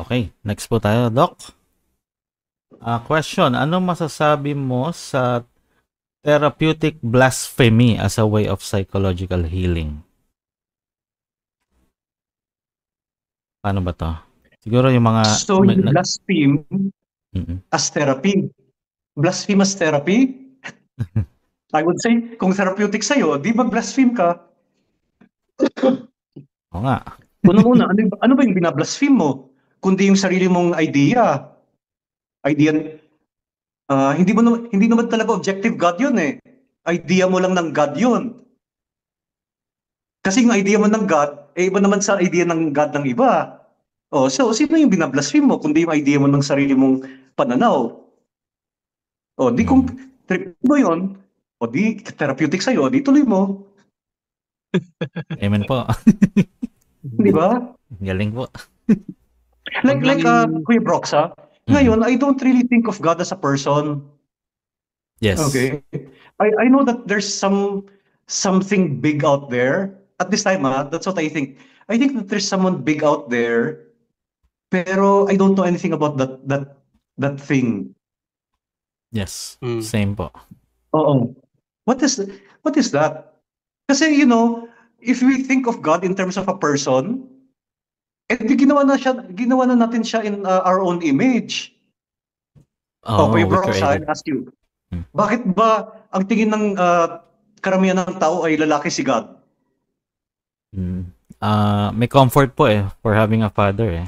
Okay, next po tayo, Doc. Question, ano masasabi mo sa therapeutic blasphemy as a way of psychological healing? Paano ba to? Siguro yung mga... So you blaspheme Mm-mm. as therapy. Blaspheme as therapy? I would say, kung therapeutic sa'yo, di ba blaspheme ka? Oo nga. Unang-una, ano ba yung binablaspheme mo? Kundi yung sarili mong idea. Hindi naman talaga objective God yun eh. Idea mo lang ng God yun. Kasi yung idea mo ng God, iba naman sa idea ng God ng iba. So sino yung binablaspheme mo? Kundi yung idea mo ng sarili mong pananaw. Di kung trip mo yun, di therapeutic sa'yo, di tuloy mo. Amen po. Di ba? Galing po. Like Kuya Broxa, ngayon, I don't really think of God as a person. Yes. Okay. I know that there's something big out there. At this time, that's what I think. I think that there's someone big out there, pero I don't know anything about that thing. Yes. Same po. Oo. What is that? Kasi if we think of God in terms of a person, ginawa na natin siya in our own image. Kuya Broxa, I ask you, bakit ba ang tingin ng karamihan ng tao ay lalaki si God? May comfort po for having a father eh.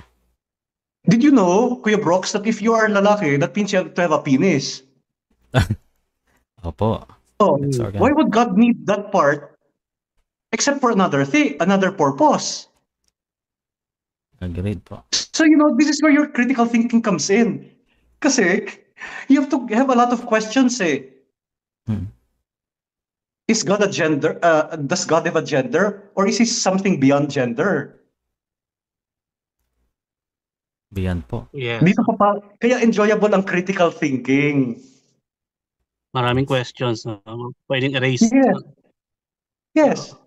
Did you know, Kuya Brox, that if you are lalaki, that means you have to have a penis? Opo. Why would God need that part except for another purpose? Agreed po. So, this is where your critical thinking comes in. Kasi, you have to have a lot of questions eh. Is God a gender? Does God have a gender? Or is he something beyond gender? Beyond po. Yes. Dito pa, kaya enjoyable ang critical thinking. Maraming questions. Pwedeng erase. Yes.